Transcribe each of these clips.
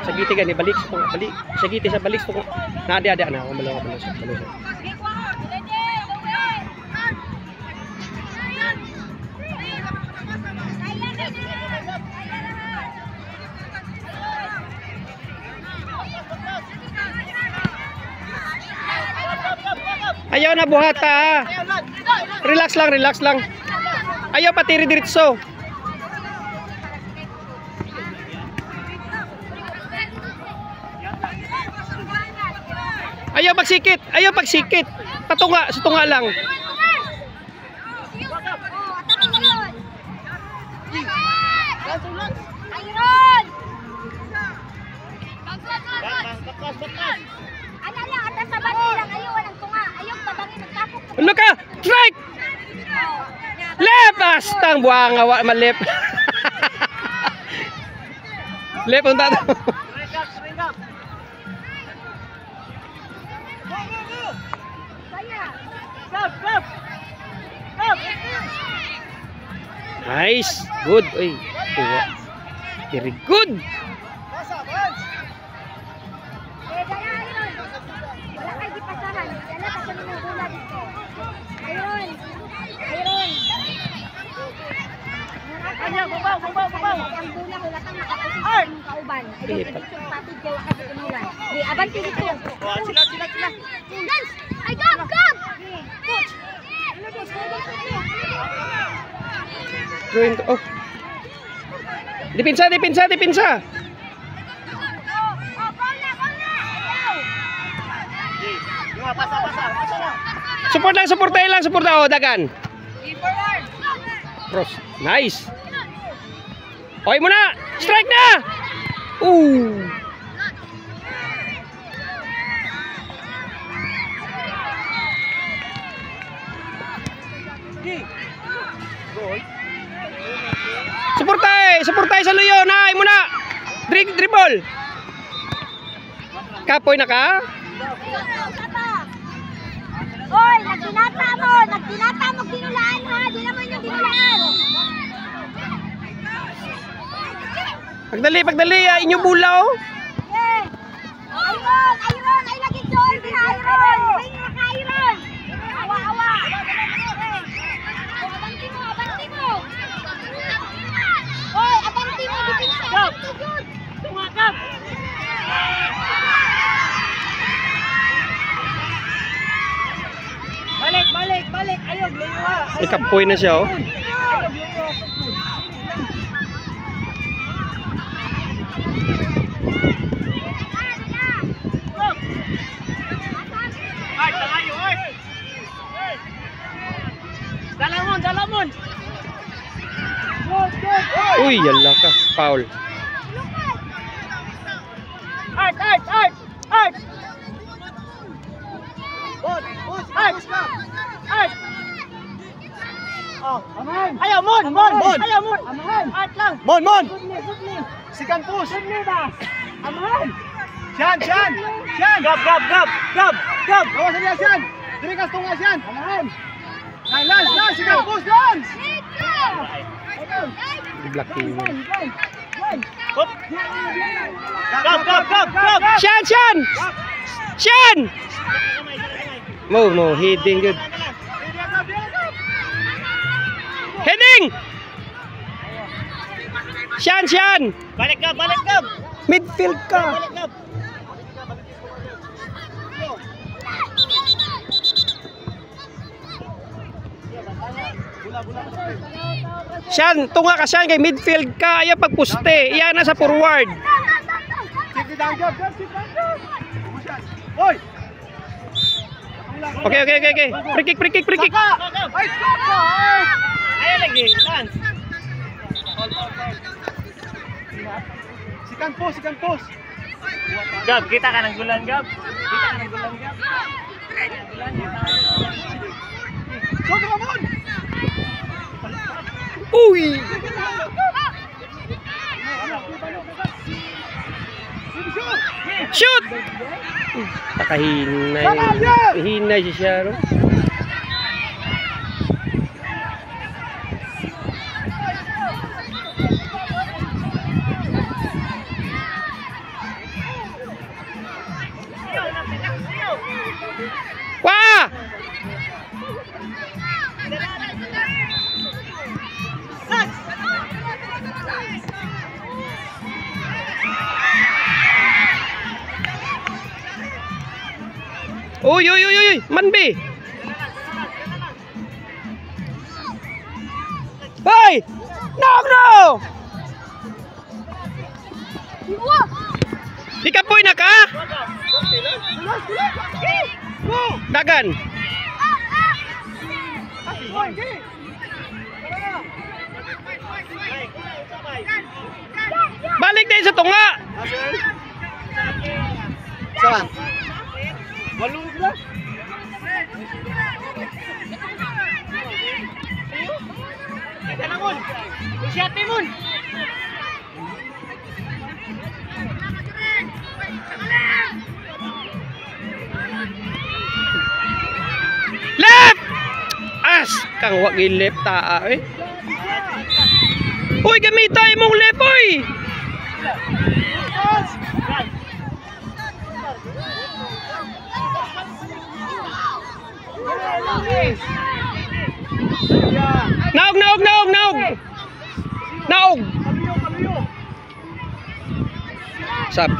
Sagiti gani balik sa balik. Sagiti sa balik sa ada na ako malaw sa balusot. Ayaw na buhat ha. Relax lang, relax lang. Ayaw patiri diretso. Ayaw pagsikit, ayaw pagsikit. Patunga, sa tunga lang. Ano ka? Strike! Left! Astang buwang awa malip. Left punta to. Nice. Good. Uy. Very good. Oh. Dipinsa, dipinsa, dipinsa. Support lang, supportahin lang, support lang. Oh, dagan. Cross. Nice. Okay muna. Strike na. Suportay sa luyo. Ay muna. Dribble. Kapoy na ka? Oy, nagtinata mo ginulaan ha. Di naman yung ginulaan. Pagdali, inyo bulaw. Ayun, ay lagi doon, Iron. Iron. Awa. Abanti mo. Oy, abanti mo, dipinsa. Tumakap. Balik. Ayun, liwa. Ikapoy na siya, oh. Dalamon. Uy, yala ka. Foul. Art. Oh, aman. Ayaw, Mon. Aman. Art lang. Mon. Sikan push. Ba? Aman. Sian. Gab. Awas dia Sian. Dirikas tunga Sian. Aman. Lance, sikan push Lance. Blocking. Gab. Sian. No, heading good. Heading. Sian. Balik Gab. Midfield ka. Sian, tunga ka siyan kay midfield ka. Ayaw pagpuste. Iyan na sa forward. Hoy. Okay. Free kick. Ay, ayo lagi, Lance. Sikan push. Gab, kita ka ng gulan, Gab. Soto Ramon. Uy! Shoot! Nakahinay. Hinay siya, no? Uy, uy, uy, uy, Manbi. Hoy! No, no! Di ka po'y naka? Dagan. Balik tayo sa tunga. Saan? Walong ba? Tanangon. Isyate mo. Left! As! Kang wag left taa eh. Uy, gamitay mong left oy! Naog, naog, naog, naog! Naog! Sap.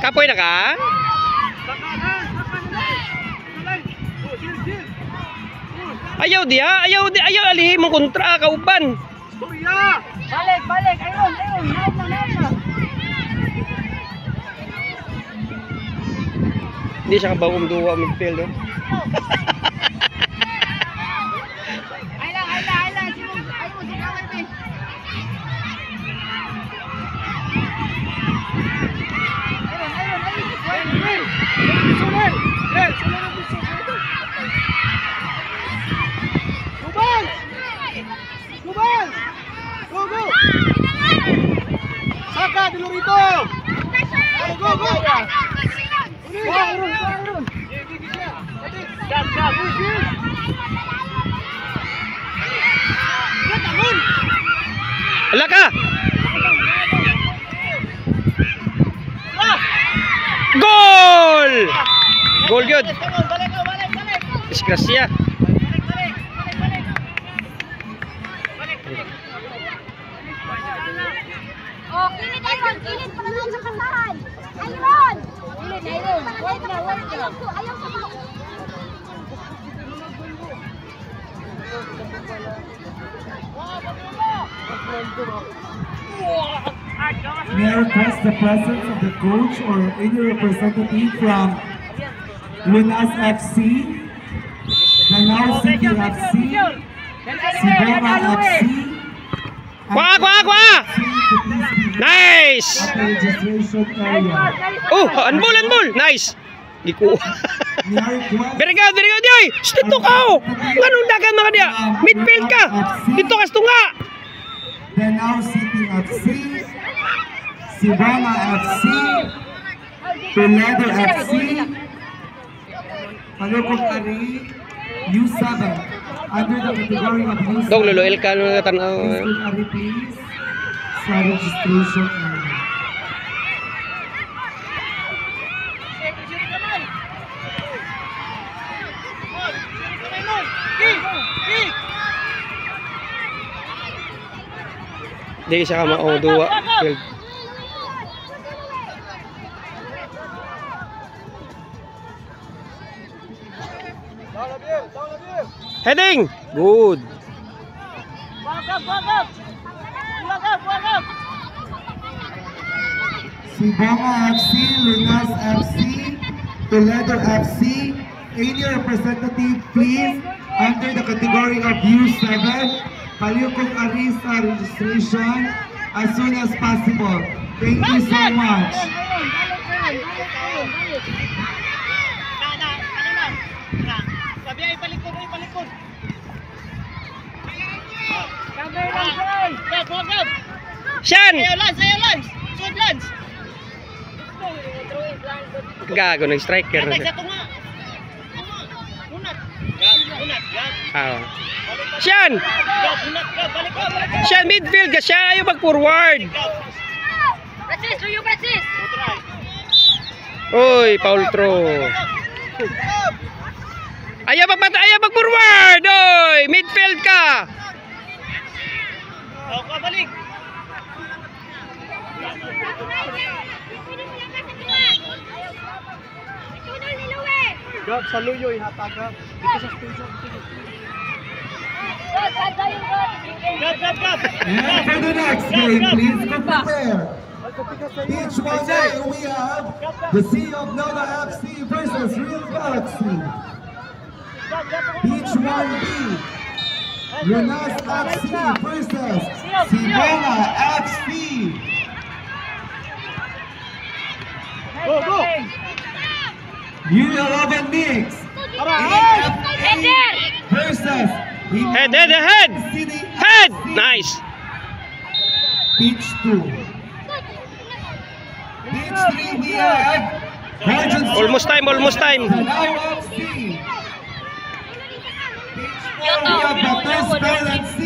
Kapoy na ka? Ayaw dia, ayaw ali mong kontra kauban. Balik, balik. Ayun, ayun. Naog na. Hindi siya kabawang duwa midfield oh. Ay lang. Ayun, sigawin mo. Saka dulu rito. Go. Gap. Ala ka! Goal! Goal yun. Disgrasya. Oh, kilid Ayron, kilid pa naman sa kasahan. Ayron! Ayron. Wait na. Ayaw sa mga. May I request the presence of the coach or any representative from Lunas FC, Lanao City FC, Sibonga FC, Kwa! Nice! at the registration area. Oh, anbol! Nice! Giku. May I request Very good, yoy! Dito ka oh! Ganun dagan mga dia! Midfield ka! Dito ka tunga! Lanao City FC, Sibonga FC, Toledo FC, Palukong Ari, U7, under the category of U7. Dong luluil ka nung tanaw. Please Ari, please, sa registration area. Di siya ka mauduwa. Field. Heading! Good! Sibonga FC, Lunas FC, Toledo FC, any representative please under the category of U7, Palukong Arisa registration as soon as possible. Thank you so much. Sabi ay palikod. Gap. Shan! Ayaw lance. Shoot lance. Gago, nag-striker. Sa tunga. Unat. Gap. Ah. Shan! Unat. Balik ka. Shan, midfield ka siya. Ayaw mag-forward. Francis, do you Francis? Uy, foul throw. Ayaw mag-forward! Oy! Midfield ka! Oh, kabalik. Gab, sa luyoy, hatagap. Dito sa station. Gab. And for the next game, please come prepare. Each one day we have the Sea of Nova FC versus Real Galaxy. Each one B, Lunas FC versus Sibona FC. Go. U11 Mix, AFA versus Head! City Head! FC. Nice! Pitch 2. Pitch 3 we have Virgin Almost time. Danao FC. Pitch 4 we have Batas Bell FC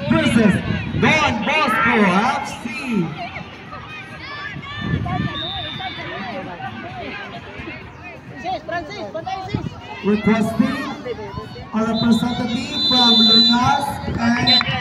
versus Don Bosco FC. Requesting a representative from Lunas and